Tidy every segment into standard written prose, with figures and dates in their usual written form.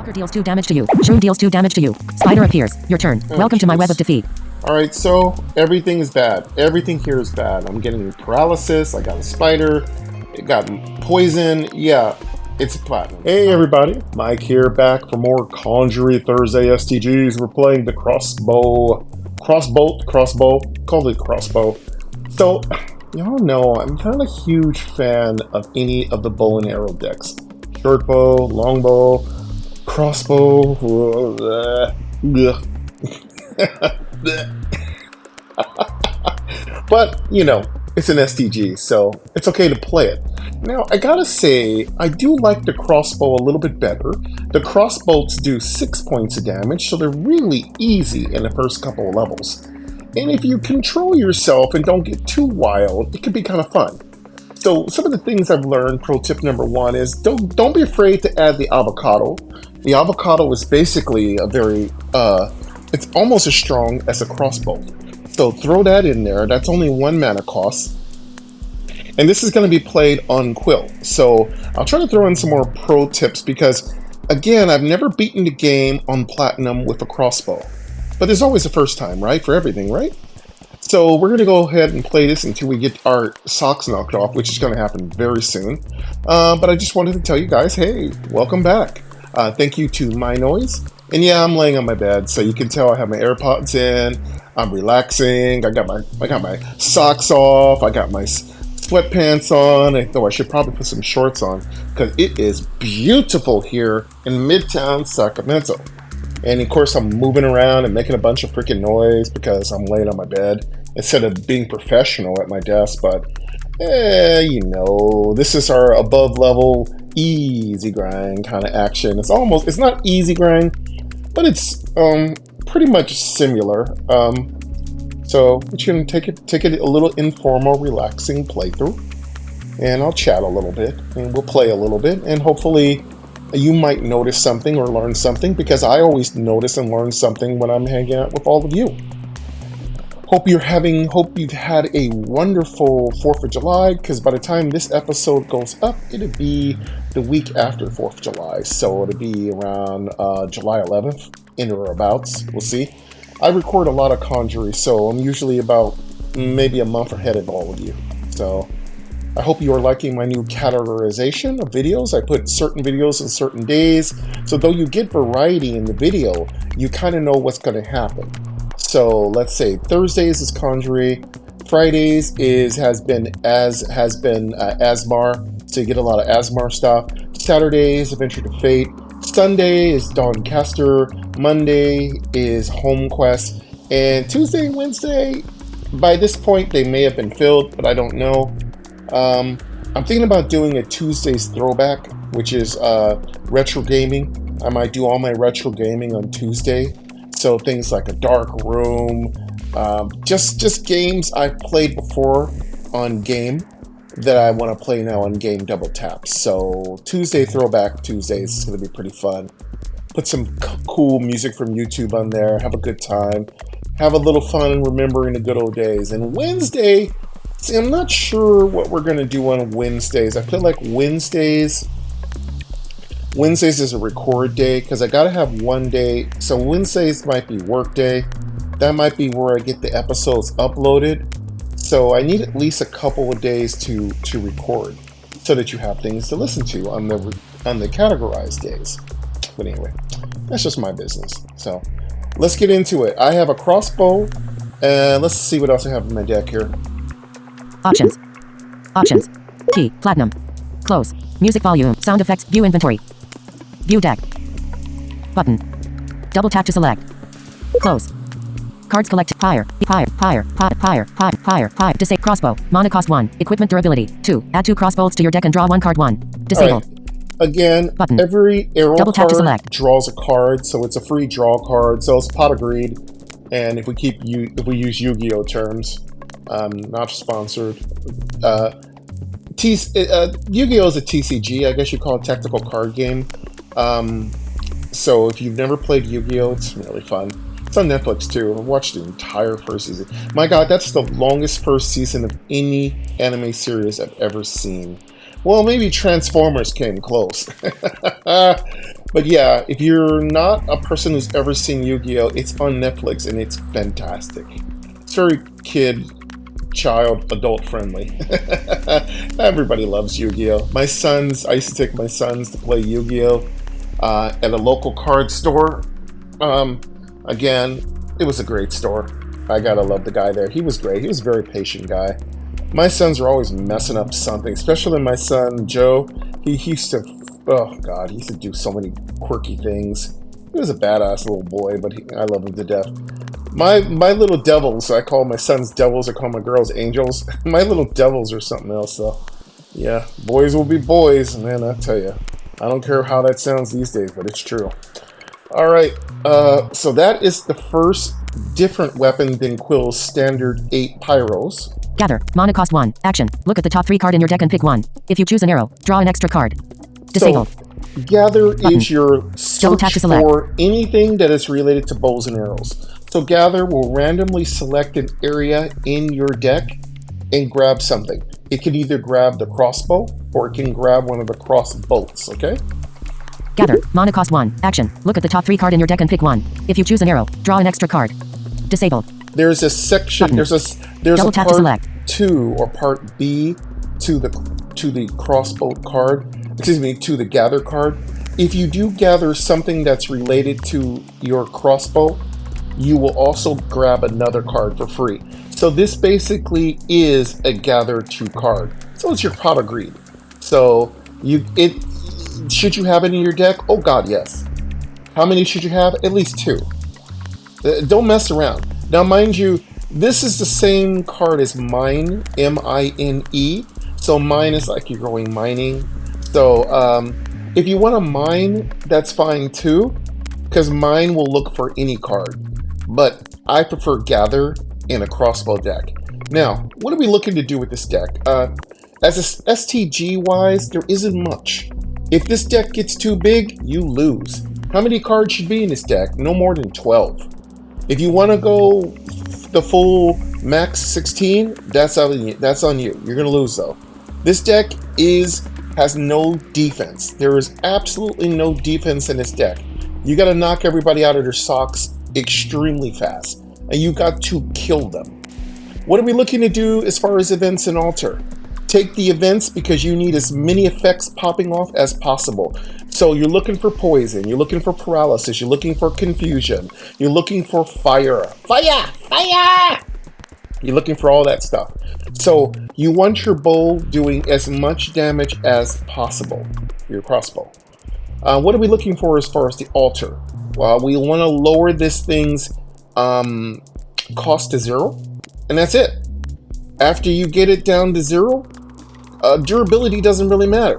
Stalker deals 2 damage to you. Shroom deals 2 damage to you. Spider appears. Your turn. Welcome to my web of defeat. Alright, so everything is bad. Everything here is bad. I'm getting paralysis. I got a spider. It got poison. Yeah, it's platinum. Hey everybody, Mike here, back for more Conjury Thursday STGs. We're playing the Crossbow. Called it Crossbow. So, y'all know I'm not a huge fan of any of the bow and arrow decks. Short bow, long bow, crossbow. But, you know, it's an STG, so it's okay to play it. Now, I gotta say, I do like the crossbow a little bit better. The crossbows do 6 points of damage, so they're really easy in the first couple of levels. And if you control yourself and don't get too wild, it can be kind of fun. So some of the things I've learned, pro tip number 1 is don't be afraid to add the avocado. The avocado is basically a very, it's almost as strong as a crossbow. So throw that in there. That's only 1 mana cost. And this is going to be played on Quill. So I'll try to throw in some more pro tips because, again, I've never beaten the game on Platinum with a crossbow. But there's always a first time, right? For everything, right? So we're going to go ahead and play this until we get our socks knocked off, which is going to happen very soon. But I just wanted to tell you guys, hey, welcome back. Thank you to MyNoise. And yeah, I'm laying on my bed, so you can tell I have my AirPods in. I'm relaxing. I got my socks off. I got my sweatpants on. Though I should probably put some shorts on because it is beautiful here in Midtown Sacramento. And of course, I'm moving around and making a bunch of freaking noise because I'm laying on my bed instead of being professional at my desk. But, you know, this is our above level, easy grind kind of action. It's not easy grind, but it's pretty much similar. So we're just gonna take it a little informal, relaxing playthrough, and I'll chat a little bit, and we'll play a little bit, and hopefully you might notice something or learn something, because I always notice and learn something when I'm hanging out with all of you. Hope you've had a wonderful 4th of July, because by the time this episode goes up, it'll be the week after 4th of July, so it'll be around July 11th, in or abouts, we'll see. I record a lot of Conjury, so I'm usually about maybe a month ahead of all of you. So I hope you are liking my new categorization of videos. I put certain videos on certain days, so though you get variety in the video, you kind of know what's going to happen. So let's say Thursdays is Conjury, Fridays has been Asmar, so you get a lot of Asmar stuff. Saturdays, Adventure to Fate. Sunday is Doncaster, Monday is Home Quest, and Tuesday and Wednesday, by this point, they may have been filled, but I don't know. I'm thinking about doing a Tuesday's throwback, which is retro gaming. I might do all my retro gaming on Tuesday. So things like a Dark Room, just games I've played before on Game that I want to play now on Gamedoubletap. So Tuesday Throwback Tuesdays is going to be pretty fun. Put some cool music from YouTube on there, have a good time, have a little fun remembering the good old days. And Wednesday, see, I'm not sure what we're going to do on Wednesdays. I feel like Wednesdays is a record day because I got to have one day. So Wednesdays might be work day. That might be where I get the episodes uploaded. So I need at least a couple of days to record so that you have things to listen to on the categorized days. But anyway, that's just my business. So let's get into it. I have a crossbow, and let's see what else I have in my deck here. Options. Key. Platinum. Close. Music volume. Sound effects. View inventory. View deck. Button. Double tap to select. Close. Cards collected. Fire. Disable crossbow. Mana cost 1. Equipment durability 2. Add 2 crossbows to your deck and draw 1 card 1. Disable. Right. Again, button. Every arrow double tap card to select. Draws a card, so it's a free draw card. So it's Pot of Greed. And if we use Yu-Gi-Oh terms, not sponsored. Yu-Gi-Oh is a TCG. I guess you call it tactical card game. So if you've never played Yu-Gi-Oh, it's really fun. It's on Netflix too. I watched the entire first season. My God, that's the longest first season of any anime series I've ever seen. Well, maybe Transformers came close. But yeah, if you're not a person who's ever seen Yu-Gi-Oh, it's on Netflix and it's fantastic. It's very kid, child, adult friendly. Everybody loves Yu-Gi-Oh. I used to take my sons to play Yu-Gi-Oh at a local card store. Again, it was a great store. I gotta love the guy there. He was great. He was a very patient guy. My sons are always messing up something, especially my son Joe. He used to, oh God, he used to do so many quirky things. He was a badass little boy, but I love him to death. My little devils, I call my sons devils, I call my girls angels. My little devils are something else, though. Yeah, boys will be boys, man, I tell you. I don't care how that sounds these days, but it's true. All right, so that is the first different weapon than Quill's standard 8 pyros. Gather. Mana cost 1. Action. Look at the top 3 card in your deck and pick 1. If you choose an arrow, draw an extra card. Disable. So, gather is your search tap to select. for anything that is related to bows and arrows. So gather will randomly select an area in your deck and grab something. It can either grab the crossbow or it can grab one of the crossbows, okay? Gather. Mana cost 1. Action. Look at the top 3 card in your deck and pick 1. If you choose an arrow, draw an extra card. Disable. There's a section, Button. there's Double a tap to select. part 2 or part B to the crossbow card, to the gather card. If you do gather something that's related to your crossbow, you will also grab another card for free. So this basically is a gather 2 card. So it's your pot of greed. So should you have it in your deck? Oh God, yes. How many should you have? At least 2. Don't mess around. Now, mind you, this is the same card as mine, M-I-N-E. So mine is like you're going mining. So if you want to mine, that's fine too, because mine will look for any card. But I prefer gather in a crossbow deck. Now, what are we looking to do with this deck? As a STG-wise, there isn't much. If this deck gets too big, you lose. How many cards should be in this deck? No more than 12. If you want to go the full max 16, that's on you. You're going to lose, though. This deck has no defense. There is absolutely no defense in this deck. You got to knock everybody out of their socks extremely fast, and you got to kill them. What are we looking to do as far as events and altar? Take the events because you need as many effects popping off as possible. So you're looking for poison, you're looking for paralysis, you're looking for confusion, you're looking for fire. You're looking for all that stuff. So you want your bow doing as much damage as possible, your crossbow. What are we looking for as far as the altar? Well, we want to lower this thing's cost to 0, and that's it. After you get it down to 0, durability doesn't really matter.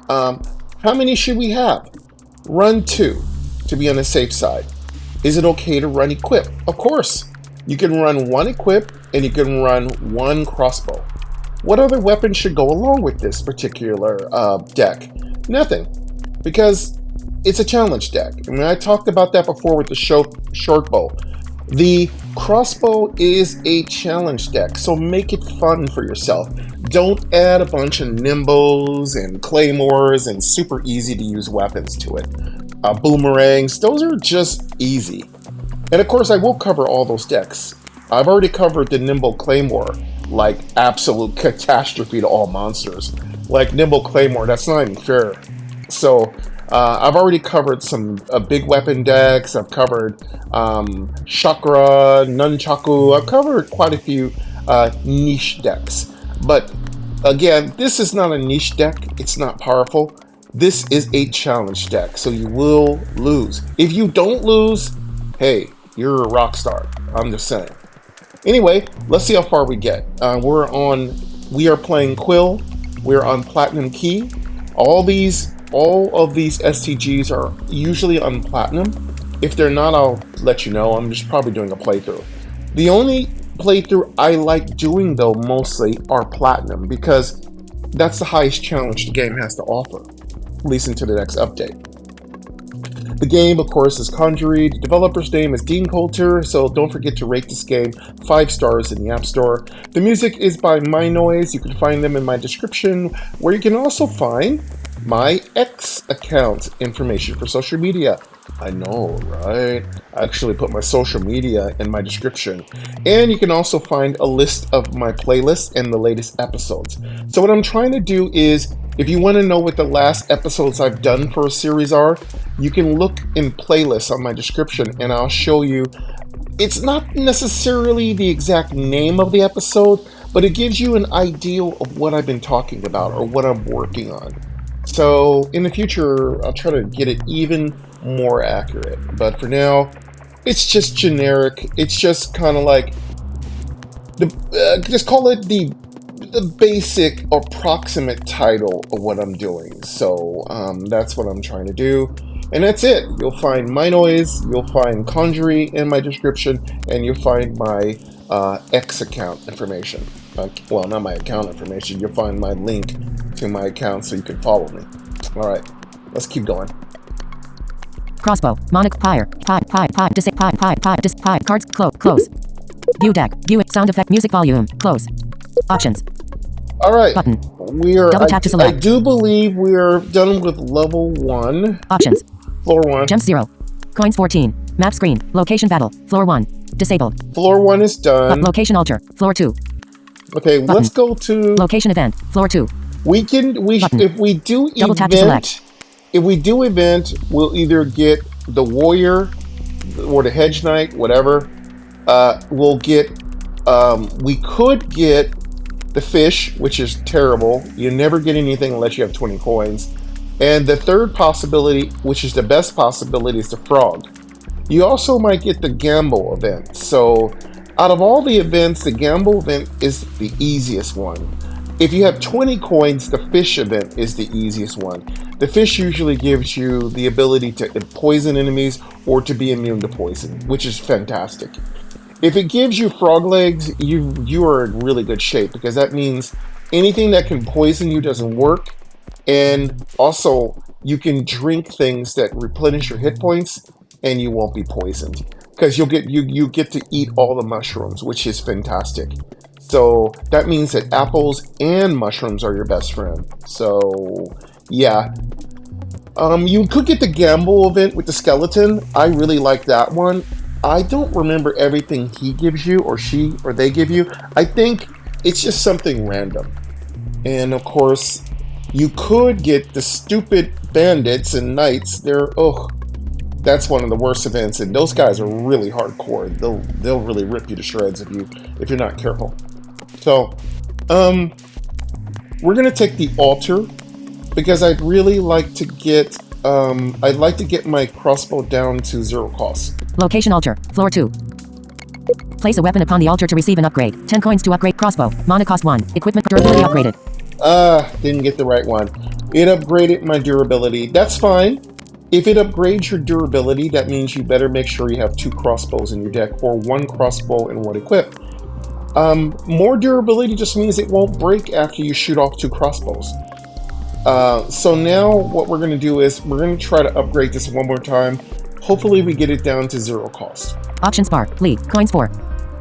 How many should we have? Run 2 to be on the safe side. Is it okay to run equip? Of course. You can run 1 equip and you can run 1 crossbow. What other weapon should go along with this particular deck? Nothing, because it's a challenge deck. I mean, I talked about that before with the short bow. The crossbow is a challenge deck, so make it fun for yourself. Don't add a bunch of nimbles and claymores and super easy to use weapons to it. Boomerangs, those are just easy. And of course, I will cover all those decks. I've already covered the Nimble Claymore, like absolute catastrophe to all monsters. Like Nimble Claymore, that's not even fair. So I've already covered some big weapon decks. I've covered Chakra, Nunchaku. I've covered quite a few niche decks. But again, this is not a niche deck. It's not powerful. This is a challenge deck, so you will lose. If you don't lose, hey, you're a rock star. I'm just saying. Anyway, let's see how far we get. We are playing Quill. We're on Platinum Key. All of these STGs are usually on Platinum. If they're not, I'll let you know. I'm just probably doing a playthrough. The only playthrough I like doing, though, mostly are Platinum, because that's the highest challenge the game has to offer, at least until the next update. The game, of course, is Conjury. The developer's name is Dean Coulter, so don't forget to rate this game 5 stars in the App Store. The music is by MyNoise. You can find them in my description, where you can also find my X account information for social media. I know, right? I actually put my social media in my description. And you can also find a list of my playlists and the latest episodes. So what I'm trying to do is, if you want to know what the last episodes I've done for a series are, you can look in playlists on my description and I'll show you. It's not necessarily the exact name of the episode, but it gives you an idea of what I've been talking about or what I'm working on. So in the future, I'll try to get it even more accurate. But for now, it's just generic. It's just kind of like just call it the basic or approximate title of what I'm doing. So that's what I'm trying to do. And that's it. You'll find MyNoise, you'll find Conjury in my description, and you'll find my X account information. Well, not my account information. You'll find my link to my account so you can follow me. All right, let's keep going. Crossbow, Monic, Pyre, cards, close. View deck, view it, sound effect, music volume, close. Options. All right, Button. We are. Double tap to select. I do believe we are done with level 1. Options. Floor 1. Gems 0. Coins 14. Map screen. Location battle. Floor 1. Disabled. Floor 1 is done. Location altar. Floor 2. Okay, Button. let's go to location event. Floor 2. If we do double event, tap to select. If we do event, we'll either get the warrior or the hedge knight, whatever. We'll get. We could get the fish, which is terrible. You never get anything unless you have 20 coins. And the third possibility, which is the best possibility, is the frog. You also might get the gamble event. So out of all the events, the gamble event is the easiest one. If you have 20 coins, the fish event is the easiest one. The fish usually gives you the ability to poison enemies or to be immune to poison, which is fantastic. If it gives you frog legs, you are in really good shape, because that means anything that can poison you doesn't work. And also, you can drink things that replenish your hit points, and you won't be poisoned, because you get to eat all the mushrooms, which is fantastic. So that means that apples and mushrooms are your best friend. So yeah, you could get the gamble event with the skeleton. I really like that one. I don't remember everything he gives you, or she, or they give you. I think it's just something random. And of course, you could get the stupid bandits and knights. That's one of the worst events, and those guys are really hardcore. They'll really rip you to shreds if you're not careful. So, we're gonna take the altar, because I'd really like to get my crossbow down to 0 cost. Location altar. Floor 2. Place a weapon upon the altar to receive an upgrade. 10 coins to upgrade crossbow. Mana cost 1. Equipment durability upgraded. Didn't get the right one. It upgraded my durability. That's fine. If it upgrades your durability, that means you better make sure you have 2 crossbows in your deck, or 1 crossbow and 1 equip. More durability just means it won't break after you shoot off 2 crossbows. So now what we're going to do is we're going to try to upgrade this one more time. Hopefully we get it down to 0 cost. Options bar. Lead. Coins 4.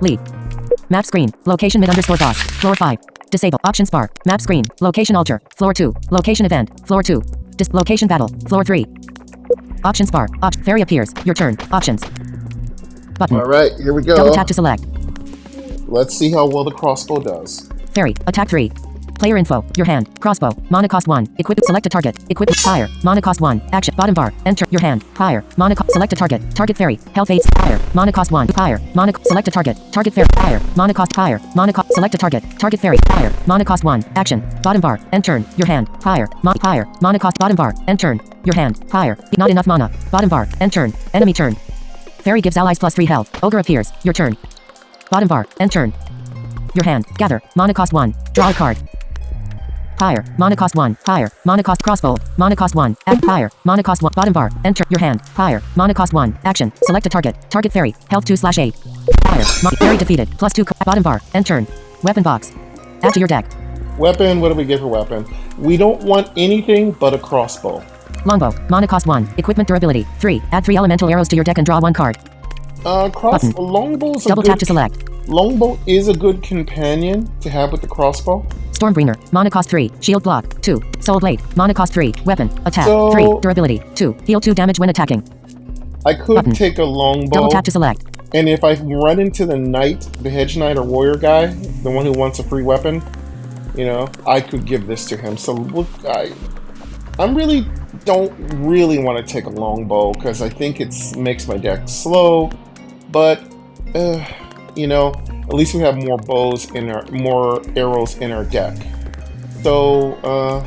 Lead. Map screen. Location mid _ boss. Floor 5. Disable. Options bar. Map screen. Location altar. Floor 2. Location event. Floor 2. Location battle. Floor 3. Options bar. Fairy appears. Your turn. Options. Button. All right, here we go. Double tap to select. Let's see how well the crossbow does. Fairy. Attack 3. Player info. Your hand. Crossbow. Mana cost 1. Equip. Select a target. Equip. Fire. Mana cost 1. Action. Bottom bar. Enter. Your hand. Fire. Mana cost. Select a target. Target fairy. Health 8. Fire. Mana cost 1. Fire. Mana. Select a target. Target fairy. Fire. Mana cost. Fire. Mana cost. Select a target. Target fairy. Fire. Mana cost 1. Action. Bottom bar. End turn. Your hand. Fire. Fire. Mana cost. Bottom bar. End turn. Your hand. Fire. Not enough mana. Bottom bar. End turn. Enemy turn. Fairy gives allies +3 health. Ogre appears. Your turn. Bottom bar. End turn. Your hand. Gather. Mana cost 1. Draw a card. Fire. Mana cost 1. Fire. Mana cost crossbow. Mana cost 1. Fire. Mana cost 1. Bottom bar. Enter. Your hand. Fire. Mana cost 1. Action. Select a target. Target fairy. Health 2/8. Fire. Fairy defeated. +2. Bottom bar. End turn. Weapon box. Add to your deck. Weapon. What do we get for weapon? We don't want anything but a crossbow. Longbow. Mana cost 1. Equipment durability 3. Add 3 elemental arrows to your deck and draw 1 card. Longbow's double tap to select. Longbow is a good companion to have with the crossbow. Stormbringer. Mana cost 3. Shield block. 2. Soul Blade. Mana cost 3. Weapon. Attack. So- 3. Durability. 2. Heal 2 damage when attacking. I could Button. take a longbow. Double tap to select. And if I run into the knight, the hedge knight or warrior guy, the one who wants a free weapon, you know, I could give this to him. So look, I really don't really want to take a longbow because I think it makes my deck slow. But you know, at least we have more bows in our more arrows in our deck. So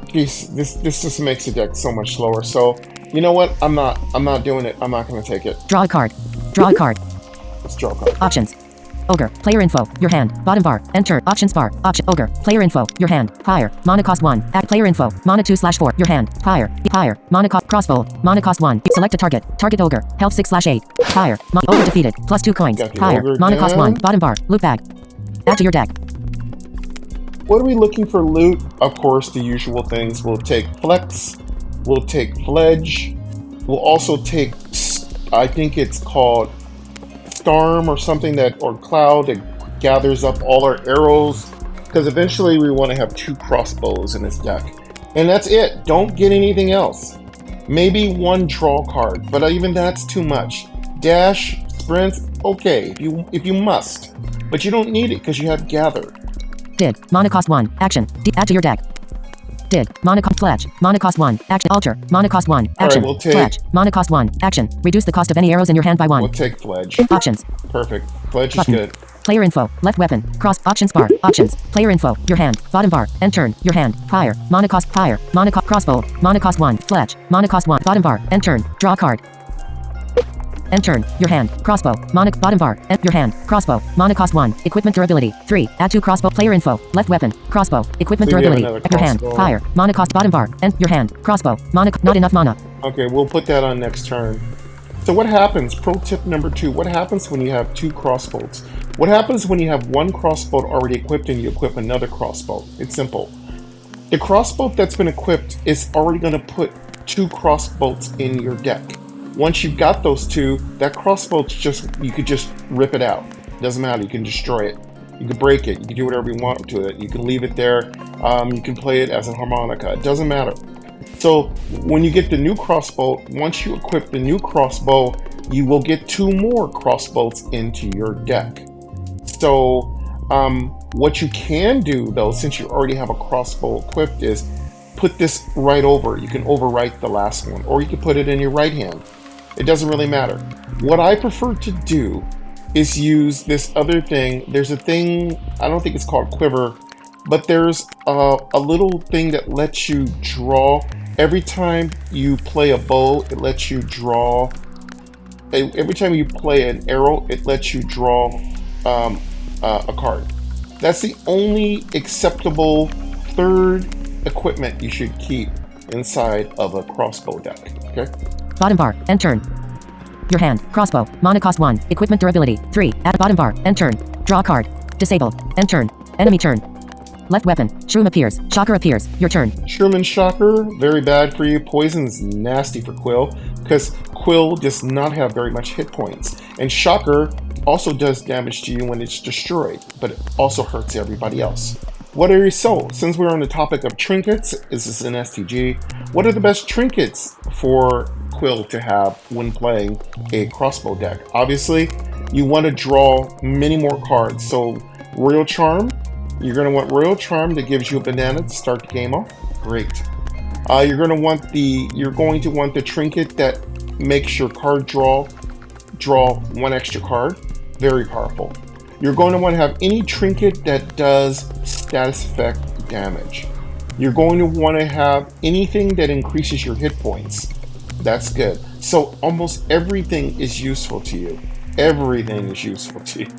geez, this just makes the deck so much slower. So you know what? I'm not doing it. I'm not going to take it. Draw a card. Draw a card. Let's draw a card. Options. Ogre. Player info. Your hand. Bottom bar. Enter. Options bar. Option. Ogre. Player info. Your hand. Higher. Mana cost 1. Add player info. Mana 2/4. Your hand. Higher. Higher. Mana cost. Crossbow. Mana cost 1. Select a target. Target ogre. Health 6/8. Higher. Ogre defeated. Plus 2 coins. Got the Higher. ogre Mana cost 1. down. Bottom bar. Loot bag. Add to your deck. What are we looking for loot? Of course, the usual things. We'll take Flex. We'll take Fledge. We'll also take, I think it's called Storm or something or Cloud that gathers up all our arrows. Because eventually we want to have 2 crossbows in this deck. And that's it. Don't get anything else. Maybe 1 draw card, but even that's too much. Dash, sprint, okay, if you must. But you don't need it because you have Gather. Dig. Mana cost 1. Action. Add to your deck. Dig. Mana cost Fletch. Mana cost 1. Action. Alter. Mana cost 1. Action. we'll take- Fletch. Mana cost 1. Action. Reduce the cost of any arrows in your hand by 1. We'll take Fledge. Options. Perfect. Fledge is Button. good. Player info. Left weapon. Cross. Options bar. Options. Player info. Your hand. Bottom bar. End turn. Your hand. Higher. Mana cost. Higher. Mana cost. Crossbow. Mana cost 1. Fletch. Mana cost 1. Bottom bar. End turn. Draw a card. End turn. Your hand. Crossbow. Mana. Bottom bar. End. Your hand. Crossbow. Mana cost 1. Equipment durability. 3. Add 2 crossbow. Player info. Left weapon. Crossbow. Equipment So you have durability. another Your hand. crossbow. Higher. Mana cost. Bottom bar. End. Your hand. Crossbow. Mana. Not enough mana. Okay, we'll put that on next turn. So what happens? Pro tip number 2. What happens when you have 2 crossbows? What happens when you have 1 crossbow already equipped and you equip another crossbow? It's simple. The crossbow that's been equipped is already going to put 2 crossbows in your deck. Once you've got those 2, that crossbow you could just rip it out. Doesn't matter. You can destroy it. You can break it. You can do whatever you want to it. You can leave it there. You can play it as a harmonica. It doesn't matter. So when you get the new crossbow, once you equip the new crossbow, you will get 2 more crossbows into your deck. So what you can do though, since you already have a crossbow equipped, is put this right over. You can overwrite the last one, or you can put it in your right hand. It doesn't really matter. What I prefer to do is use this other thing. There's a thing, I don't think it's called Quiver, but there's a little thing that lets you draw. Every time you play a bow, it lets you draw. Every time you play an arrow, it lets you draw a card. That's the only acceptable 3rd equipment you should keep inside of a crossbow deck. Okay. Bottom bar. End turn. Your hand. Crossbow. Mana cost 1. Equipment durability. 3. Add bottom bar. End turn. Draw a card. Disabled. End turn. Enemy turn. Left weapon. Shroom appears. Shocker appears. Your turn. Shroom and Shocker, very bad for you. Poison's nasty for Quill, because Quill does not have very much hit points. And Shocker also does damage to you when it's destroyed, but it also hurts everybody else. Since we're on the topic of trinkets, this is an STG, what are the best trinkets for Quill to have when playing a crossbow deck? Obviously, you want to draw many more cards. So Royal Charm, you're going to want Royal Charm that gives you a banana to start the game off. Great. You're going to want the trinket that makes your card draw 1 extra card. Very powerful. You're going to want to have any trinket that does status effect damage. You're going to want to have anything that increases your hit points. That's good. So almost everything is useful to you. Everything is useful to you.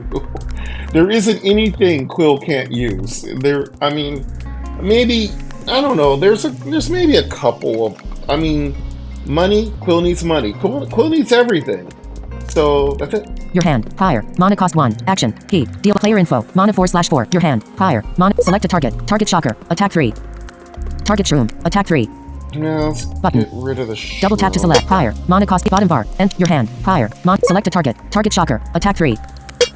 There isn't anything Quill can't use. Maybe, I don't know, there's maybe a couple of, money, Quill needs money. Quill needs everything. So that's it. Your hand. Higher. Mana cost 1. Action. Key. Deal player info. Mana 4/4. Your hand. Higher. Mana. Select a target. Target Shocker. Attack 3. Target Shroom. Attack 3. Now let's Button. get rid of the Double tap to select. Higher. Mana cost. Bottom bar. End. Your hand. Higher. Select a target. Target Shocker. Attack 3.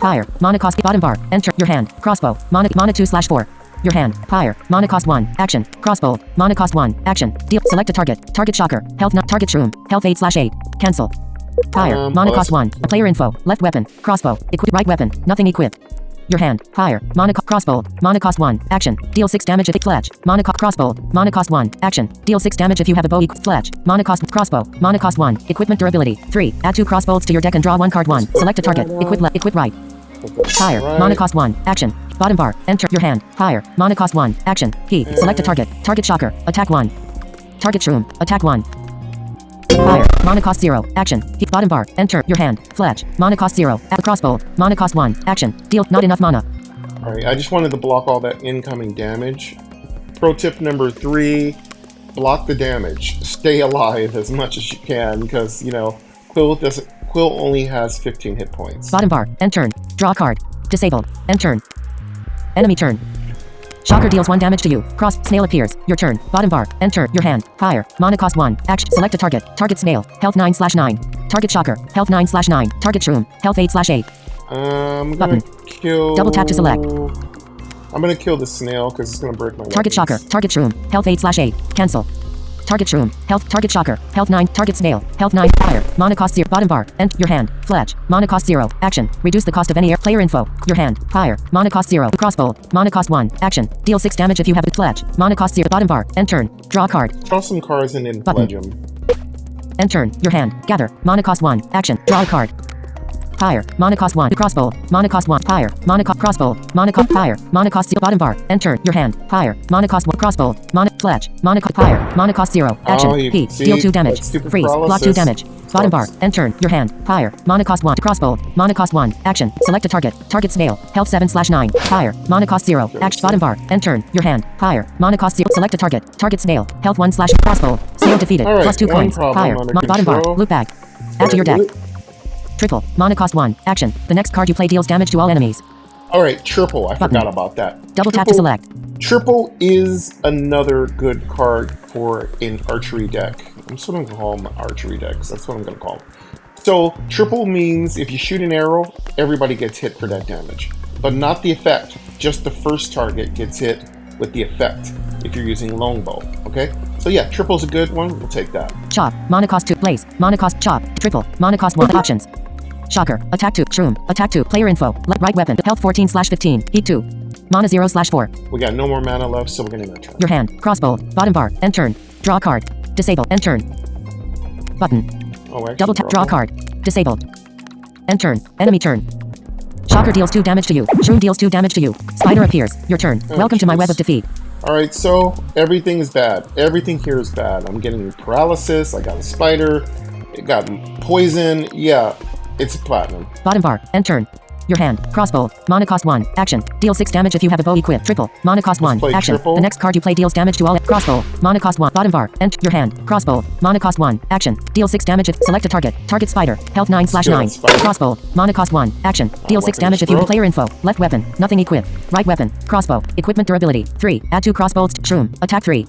Fire. Mana cost bottom bar. Enter your hand. Crossbow. Mana 2/4. Your hand. Fire. Mana cost 1. Action. Crossbow. Mana cost 1. Action. Deal. Select a target. Target shocker. Health not target shroom. Health 8/8. Cancel. Fire. Mana cost 1. Player info. Left weapon. Crossbow. Equip. Right weapon. Nothing equipped. Your hand. Fire. Crossbow. Mana cost 1. Action. Deal 6 damage if fletch. Crossbow. Mana cost 1. Action. Deal 6 damage if you have a bow fletch. Mana cost crossbow. Mana cost 1. Equipment durability. 3. Add 2 crossbows to your deck and draw 1 card 1. Select a target. Equip left. Equip right. Fire. Mana cost 1. Action. Bottom bar. Enter your hand. Fire. Mana cost 1. Action. Key. Select a target. Target shocker. Attack 1. Target shroom. Attack 1. Fire. Mana cost 0. Action. Keep bottom bar. Enter your hand. Fletch. Mana cost 0. Add crossbow. Mana cost 1. Action. Deal not enough mana. Alright, I just wanted to block all that incoming damage. Pro tip number 3, block the damage. Stay alive as much as you can because, you know, Quill only has 15 hit points. Bottom bar. End turn. Draw a card. Disabled. End turn. Enemy turn. Shocker deals 1 damage to you. Snail appears. Your turn. Bottom bar. Enter your hand. Fire. Mana cost 1. Action. Select a target. Target snail. Health 9/9. Target shocker. Health 9/9. Target shroom. Health 8/8. I'm gonna kill... Double tap to select. I'm gonna kill the snail because it's gonna break my Target shocker. Target shroom. Health 8/8. Cancel. Target shroom. Health. Target shocker. Health 9. Target snail. Health 9. Fire. Mana cost 0. Bottom bar. End your hand. Fletch. Mana cost 0. Action. Reduce the cost of any player info. Your hand. Fire. Mana cost 0. Crossbow. Mana cost 1. Action. Deal 6 damage if you have a fletch. Mana cost 0. Bottom bar. End turn. Draw a card. Draw some cards and then pledge them. End turn. Your hand. Gather. Mana cost 1. Action. Draw a card. Fire. Mana cost 1. Crossbow. Mana cost 1. Fire. Mana cost crossbow. Mana cost fire. Mana cost 0. Bottom bar. Enter your hand. Fire. Mana cost 1. Crossbow. Mana fletch. Mana cost fire. Mana cost 0. Action. P. Deal 2 damage. Freeze. Block 2 damage. Bottom bar. Enter your hand. Fire. Mana cost 1. Crossbow. Mana cost 1. Action. Select a target. Target snail. Health 7/9. Fire. Mana cost 0. Action. Bottom bar. Enter your hand. Fire. Mana cost 0. Select a target. Target snail. Health 1/ crossbow. Snail defeated. Right, Plus 2 coins. Fire. Bottom bar. Loot bag. Add to your deck. Triple. Mana cost 1. Action. The next card you play deals damage to all enemies. Alright, triple. I forgot about that. Double tap to select. Triple is another good card for an archery deck. I'm sort of going to call them archery decks. That's what I'm going to call them. So, triple means if you shoot an arrow, everybody gets hit for that damage. But not the effect. Just the first target gets hit with the effect if you're using longbow. Okay? So yeah, triple's a good one. We'll take that. Chop. Mana cost 2. Blaze. Mana cost chop. Triple. Mana cost 1. Options. Shocker. Attack 2. Shroom. Attack 2. Player info. Right weapon. Health 14/15. Heat 2. Mana 0/4. We got no more mana left, so we're going to end our turn. Your hand. Crossbow. Bottom bar. End turn. Draw a card. Disable. End turn. Button. Oh, double tap. Draw a card. Disabled. End turn. Enemy turn. Shocker deals 2 damage to you. Shroom deals 2 damage to you. Spider appears. Your turn. Welcome to my web of defeat. Alright, so everything is bad. Everything here is bad. I'm getting paralysis. I got a spider. It got poison. Yeah, it's a platinum. Bottom bar. End turn. Your hand. Crossbow. Mana cost 1. Action. Deal 6 damage if you have a bow equipped. Triple. Mana cost 1. Action. Triple. The next card you play deals damage to all. Crossbow. Mana cost 1. Bottom bar. End your hand. Crossbow. Mana cost 1. Action. Deal 6 damage if select a target. Target spider. Health 9/9. Crossbow. Mana cost 1. Action. Deal 6 damage if you have player info. Left weapon. Nothing equipped. Right weapon. Crossbow. Equipment durability. 3. Add 2 crossbows. Shroom. Attack 3.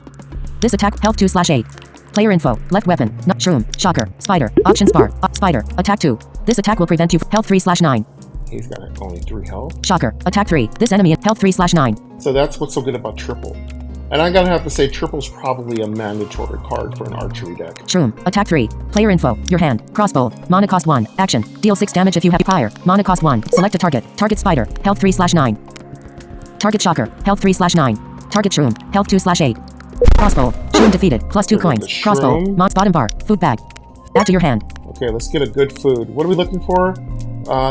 This attack. Health 2/8. Player info. Left weapon. Not shroom. Shocker. Spider. Options bar. Spider. Attack 2. This attack will prevent you. Health 3/9. He's got only 3 health. Shocker. Attack 3. This enemy. Health 3/9. So that's what's so good about triple. And I gotta have to say, triple's probably a mandatory card for an archery deck. Shroom. Attack 3. Player info. Your hand. Crossbow. Mana cost 1. Action. Deal 6 damage if you have fire. Mana cost 1. Select a target. Target spider. Health 3/9. Target shocker. Health 3/9. Target shroom. Health 2/8. Crossbow. Shroom defeated. Plus 2 coins. Crossbow. Mods bottom bar. Food bag. Add to your hand. Okay, let's get a good food. What are we looking for?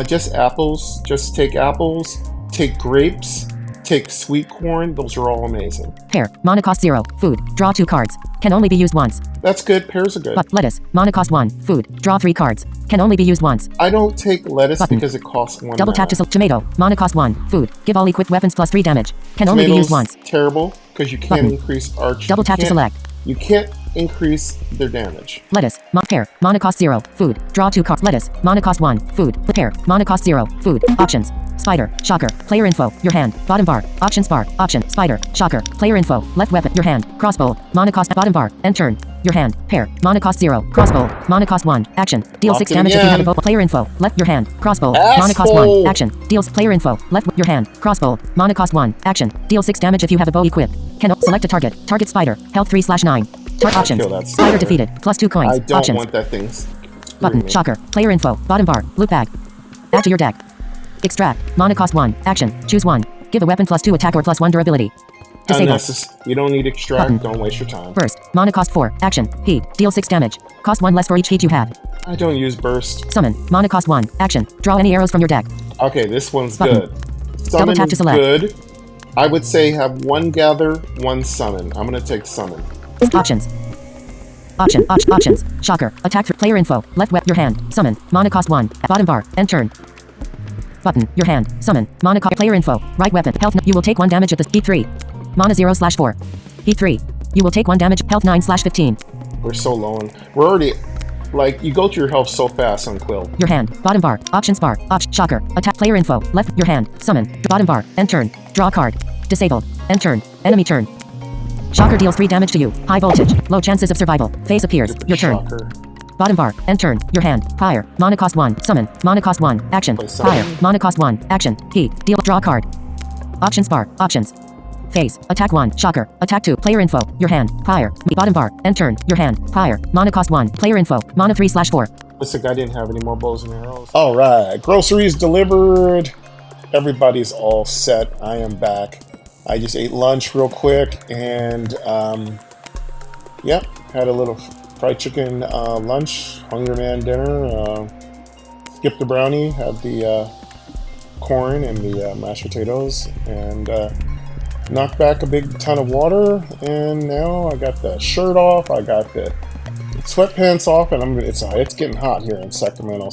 Just apples. Just take apples. Take grapes. Take sweet corn. Those are all amazing. Pear. Mana cost 0. Food. Draw 2 cards. Can only be used once. That's good. Pears are good. Lettuce. Mana cost 1. Food. Draw 3 cards. Can only be used once. I don't take lettuce because it costs 1 Double tap to select tomato. Mana cost 1. Food. Give all equipped weapons plus 3 damage. Can only be used once. Terrible because you can't increase arch. Double tap to select. You can't increase their damage. Lettuce. Pear. Mana cost 0. Food. Draw 2 cards. Lettuce. Mana cost 1. Food. Pear. Mana cost 0. Food. Options. Spider. Shocker. Player info. Your hand. Bottom bar. Options bar. Option. Spider. Shocker. Player info. Left weapon. Your hand. Crossbow. Mana cost. Bottom bar. End turn. your hand, pair, mana cost 0, crossbow, mana cost 1, action, deal Locked 6 it damage if you have a again. bow, player info, left your hand, crossbow, mana cost 1, Asshole. action, deals player info, left your hand, crossbow, mana cost 1, action, deal 6 damage if you have a bow equipped. Can select a target, target spider, health 3/9. Options, Kill that spider spider. defeated, plus 2 coins, I don't options, want that thing. button, me. shocker, player info, bottom bar, loot bag. Add to your deck. Extract, mana cost 1, action, choose 1. Give a weapon plus 2 attack or plus 1 durability. Disable. You don't need extract. Button. Don't waste your time. Burst, mana cost 4, action, heat, deal 6 damage. Cost 1 less for each heat you have. I don't use burst. Summon, mana cost 1, action, draw any arrows from your deck. Okay, this one's Button. good. Summon tap to is select. good. I would say have 1 gather, 1 summon. I'm gonna take summon. Options. Options. Shocker. Attack through player info. Left your hand. Summon. Mana cost 1. Bottom bar. End turn. Button. Your hand. Summon. Mana cost player info. Right weapon. Health. You will take 1 damage at this. Heat 3. Mana 0/4. Heat 3. You will take 1 damage. Health 9/15. We're so low on. We're already. Like, you go to your health so fast on Quill. Your hand. Bottom bar. Options bar. Shocker. Attack player info. Left your hand. Summon. Bottom bar. End turn. Draw a card. Disabled. End turn. Enemy turn. Shocker deals 3 damage to you. High voltage. Low chances of survival. Face appears. Your turn. Shocker. Bottom bar. End turn. Your hand. Fire. Mana cost 1. Summon. Mana cost 1. Action. Wait, summon. Fire. Mana cost 1. Action. Heat. Deal. Draw a card. Options bar. Options. Face. Attack 1. Shocker. Attack 2. Player info. Your hand. Fire. Bottom bar. End turn. Your hand. Fire. Mana cost 1. Player info. Mana 3/4. Looks like I didn't have any more bows and arrows. All right. Groceries delivered. Everybody's all set. I am back. I just ate lunch real quick and, yep, had a little fried chicken lunch, Hungry Man dinner, skipped the brownie, had the corn and the mashed potatoes, and knocked back a big ton of water, and now I got the shirt off, I got the sweatpants off, and it's getting hot here in Sacramento,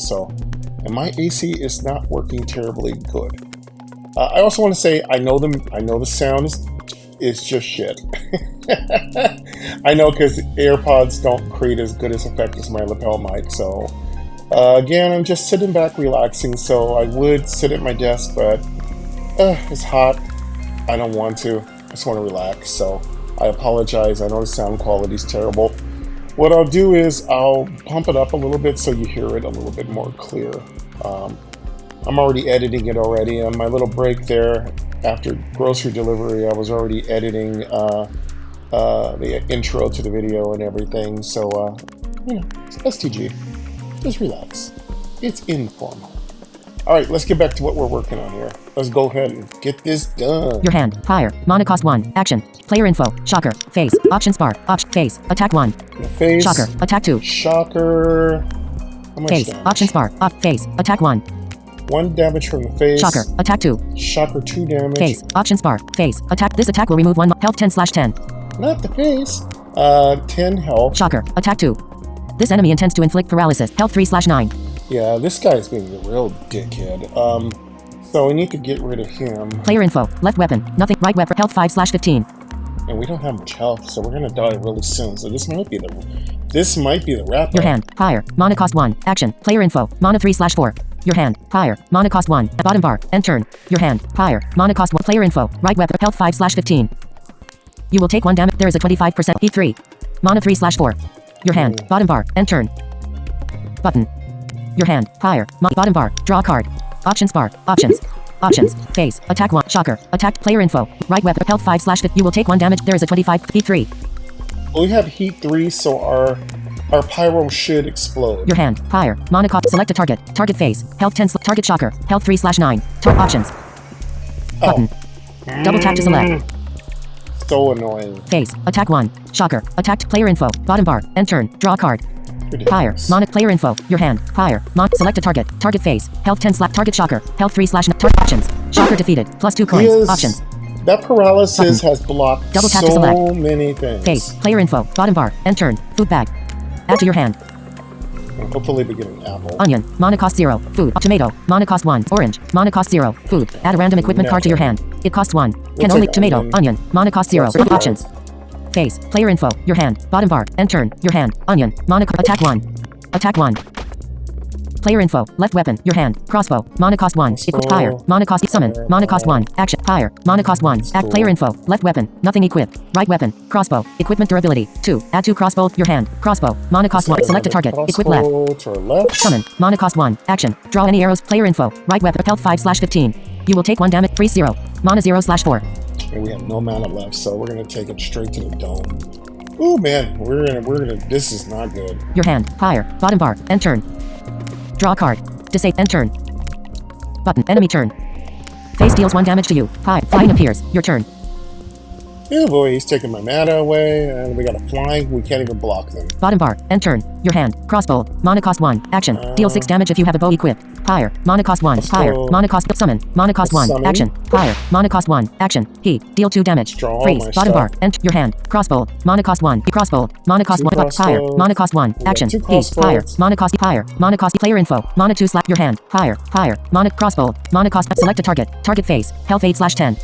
and my AC is not working terribly good. I also want to say I know the sound is just shit. I know because AirPods don't create as good as effect as my lapel mic. So again, I'm just sitting back relaxing. So I would sit at my desk, but it's hot. I don't want to. I just want to relax. So I apologize. I know the sound quality is terrible. What I'll do is I'll pump it up a little bit so you hear it a little bit more clear. I'm already editing it already. On my little break there, after grocery delivery, I was already editing the intro to the video and everything. So, it's STG. Just relax. It's informal. All right, let's get back to what we're working on here. Let's go ahead and get this done. Your hand. Fire. Mana cost 1. Action. Player info. Shocker. Face. Options bar. Face. Attack 1. The face. Shocker. Attack 2. Shocker. How much Face. damage? Options bar. Face. Attack 1. 1 damage from the face. Shocker. Attack 2. Shocker 2 damage. Face. Options bar. Face. Attack. This attack will remove 1 health 10/10. Not the face. 10 health. Shocker. Attack 2. This enemy intends to inflict paralysis. Health 3/9. Yeah, this guy's being a real dickhead. So we need to get rid of him. Player info. Left weapon. Nothing. Right weapon. Health 5/15. And we don't have much health, so we're gonna die really soon. So this might be the wrap. Your hand. Fire. Mana cost 1. Action. Player info. Mana 3/4. Your hand. Fire. Mana cost 1. At bottom bar. End turn. Your hand. Fire. Mana cost 1. Player info. Right weapon. Health 5/15. You will take 1 damage. There is a 25% heat 3. Mana 3/4. Your hand. Bottom bar. End turn. Button. Your hand. Fire. Bottom bar. Draw a card. Options bar. Options. Options. Face. Attack 1. Shocker. Attack. Player info. Right weapon. Health 5/15. You will take 1 damage. There is a 25 heat 3. We have heat 3, so our pyro should explode. Your hand. Fire. Mana cost. Select a target. Target face. Health 10. Target shocker. Health 3/9. Options. Button. Double tap to select. So annoying. Face. Attack 1. Shocker. Attacked. Player info. Bottom bar. End turn. Draw a card. Fire. Ridiculous. Mana. Player info. Your hand. Fire. Select a target. Target face. Health 10. Target shocker. Health 3/9. Target options. Shocker defeated. Plus 2 coins. Options. That paralysis has blocked Double tap to so select. many things. Face. Player info. Bottom bar. End turn. Food bag. Add to your hand. And hopefully we get an apple. Onion. Mana cost 0. Food. Tomato. Mana cost 1. Orange. Mana cost 0. Food. Add a random equipment card to your hand. It costs 1. Can We'll only take tomato. onion. Onion. Mana cost 0. We'll take Options. Face. Player info. Your hand. Bottom bar. End turn. Your hand. Onion. Mana attack 1. Attack 1. Player info. Left weapon. Your hand. Crossbow. Mana cost 1. Equip fire. Mana cost summon. Mana cost 1. Action. Fire. Mana cost 1. Act player info. Left weapon. Nothing equipped. Right weapon. Crossbow. Equipment durability. 2. Add 2 crossbow. Your hand. Crossbow. Mana cost 1. Select a target. Equip left. Summon. Mana cost 1. Action. Draw any arrows. Player info. Right weapon. Health 5/15. You will take 1 damage. Freeze 0. Mana 0/4. And we have no mana left, so we're gonna take it straight to the dome. Oh man, we're gonna. This is not good. Your hand. Fire. Bottom bar. End turn. Draw a card. Disable. End turn. Button. Enemy turn. Face deals 1 damage to you. Flying appears. Your turn. Oh boy, he's taking my mana away, and we got a flying. We can't even block them. Bottom bar. End turn. Your hand. Crossbow. Mana cost 1. Action. Deal 6 damage if you have a bow equipped. Fire. Mana cost 1. Fire. Mana cost summon. Mana cost 1. Summon. Action. Fire. Mana cost 1. Action. Heat. Deal 2 damage. Draw Freeze. my Bottom bar. stuff. Enter your hand. Crossbow. Mana cost 1. Crossbow. Mana cost 1. Fire. crossbows. Mana cost 1. We got Action. 2 Heat. Fire. crossbows. Mana cost. Fire. Mana cost. Player info. Mana 2 slap your hand. Fire. Fire. Mana crossbow. Mana cost. Select a target. Target face. Health 8/10.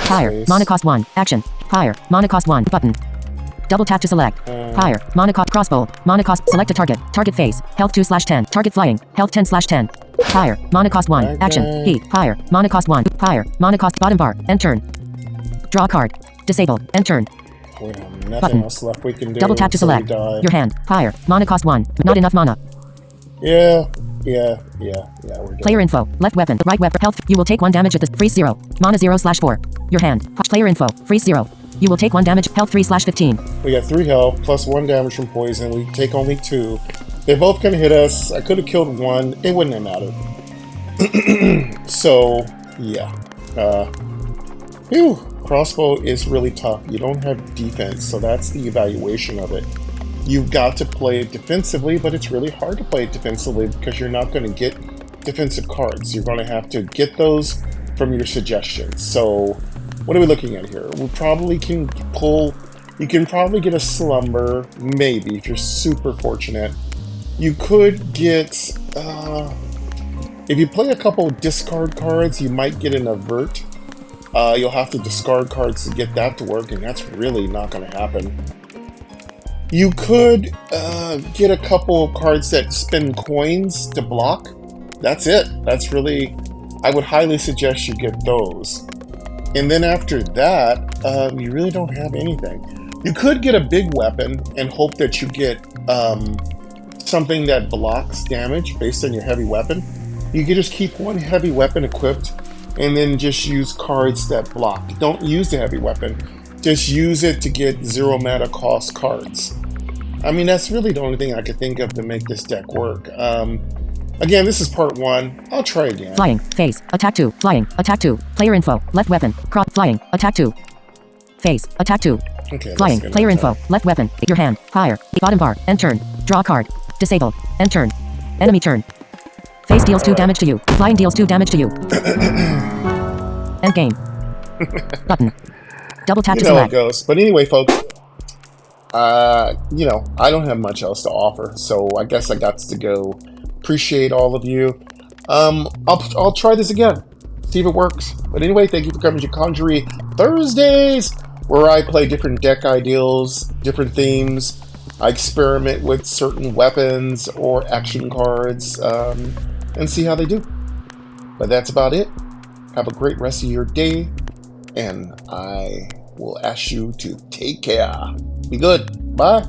Fire. Face. Mana cost 1. Action. Fire. Mana cost 1. Button. Double tap to select. Fire. Mana cost. Crossbow. Mana cost. Select a target. Target face. Health 2/10. Target flying. Health 10/10. Fire. Mana cost 1. Action. Heat. Fire. Mana cost 1. Fire. Mana cost. Bottom bar. End turn. Draw a card. Disable. End turn. We have nothing Button. else left we can do. Double tap to so we select. die. Your hand. Fire. Mana cost 1. Not enough mana. Yeah. We're done. Player info. Left weapon. Right weapon. Health. You will take 1 damage at this. Freeze 0. Mana 0/4. Your hand. Player info. Freeze 0. You will take 1 damage. Health 3/15. We got 3 health plus 1 damage from poison. We take only 2. They're both gonna hit us. I could have killed 1. It wouldn't have mattered. So yeah. Phew. Crossbow is really tough. You don't have defense, so that's the evaluation of it. You've got to play it defensively, but it's really hard to play it defensively because you're not going to get defensive cards. You're going to have to get those from your suggestions. So what are we looking at here? We probably can pull, you can probably get a slumber, maybe, if you're super fortunate. You could get, if you play a couple discard cards, you might get an avert. You'll have to discard cards to get that to work, and that's really not going to happen. You could get a couple of cards that spend coins to block. That's it. That's really, I would highly suggest you get those. And then after that, you really don't have anything. You could get a big weapon and hope that you get something that blocks damage based on your heavy weapon. You could just keep 1 heavy weapon equipped and then just use cards that block. Don't use the heavy weapon. Just use it to get 0 mana cost cards. I mean, that's really the only thing I could think of to make this deck work. Again, this is part 1. I'll try again. Flying. Face. Attack 2. Flying. Attack 2. Player info. Left weapon. Flying. Attack 2. Face. Attack 2. Okay, Flying. Player info. Left weapon. Your hand. Fire. Bottom bar. End turn. Draw a card. Disable. End turn. Enemy turn. Face deals 2 damage to you. Flying deals 2 damage to you. End game. Button. Double tap to You know how it select. goes. But anyway, folks, you know, I don't have much else to offer, so I guess I got to go. Appreciate all of you. I'll try this again, see if it works. But anyway, thank you for coming to Conjury Thursdays, where I play different deck ideals, different themes. I experiment with certain weapons or action cards, and see how they do. But that's about it. Have a great rest of your day, and I will ask you to take care. Be good. Bye.